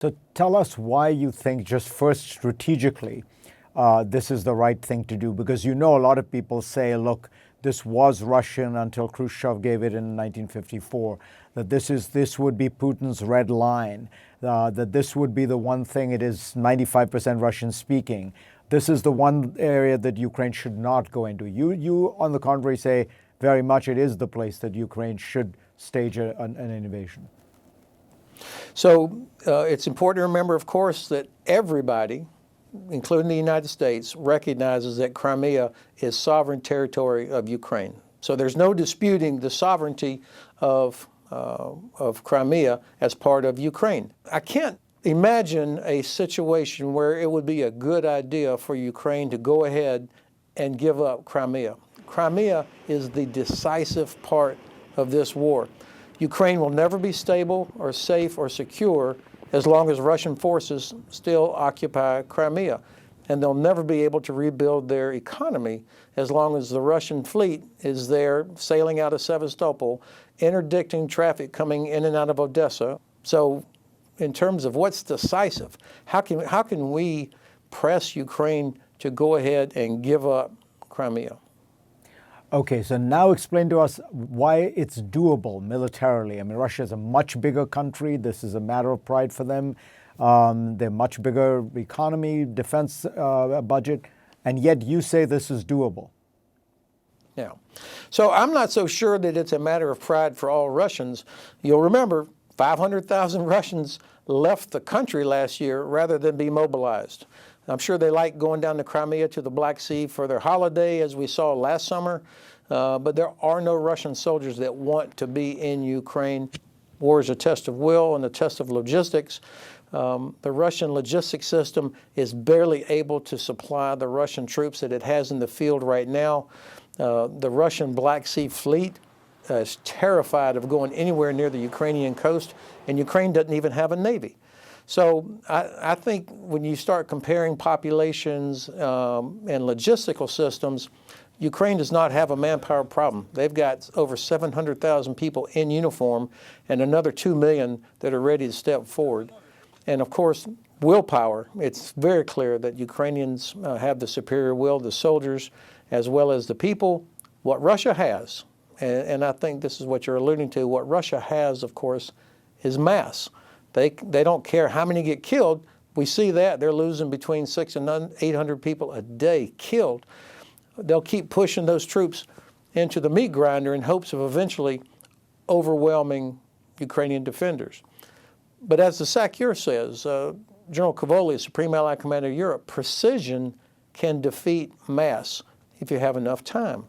So tell us why you think, just first strategically, this is the right thing to do. Because a lot of people say, look, this was Russian until Khrushchev gave it in 1954, that this would be Putin's red line, that this would be the one thing, it is 95% Russian speaking. This is the one area that Ukraine should not go into. You on the contrary, say very much it is the place that Ukraine should stage an invasion. So it's important to remember, of course, that everybody, including the United States, recognizes that Crimea is sovereign territory of Ukraine. So there's no disputing the sovereignty of Crimea as part of Ukraine. I can't imagine a situation where it would be a good idea for Ukraine to go ahead and give up Crimea. Crimea is the decisive part of this war. Ukraine will never be stable or safe or secure as long as Russian forces still occupy Crimea. And they'll never be able to rebuild their economy as long as the Russian fleet is there sailing out of Sevastopol, interdicting traffic coming in and out of Odessa. So in terms of what's decisive, how can we press Ukraine to go ahead and give up Crimea? Okay, so now explain to us why it's doable militarily. I mean, Russia is a much bigger country. This is a matter of pride for them. They're much bigger economy, defense budget, and yet you say this is doable. Yeah. So I'm not so sure that it's a matter of pride for all Russians. You'll remember 500,000 Russians left the country last year rather than be mobilized. I'm sure they like going down to Crimea to the Black Sea for their holiday, as we saw last summer, but there are no Russian soldiers that want to be in Ukraine. War is a test of will and a test of logistics. The Russian logistics system is barely able to supply the Russian troops that it has in the field right now. The Russian Black Sea fleet is terrified of going anywhere near the Ukrainian coast, and Ukraine doesn't even have a navy. So I think when you start comparing populations and logistical systems, Ukraine does not have a manpower problem. They've got over 700,000 people in uniform and another 2 million that are ready to step forward. And of course, willpower. It's very clear that Ukrainians have the superior will, the soldiers, as well as the people. What Russia has, and I think this is what you're alluding to, what Russia has, of course, is mass. They don't care how many get killed. We see that. They're losing between 600 and 800 people a day killed. They'll keep pushing those troops into the meat grinder in hopes of eventually overwhelming Ukrainian defenders. But as the SACEUR says, General Cavoli, Supreme Allied Commander of Europe, precision can defeat mass if you have enough time.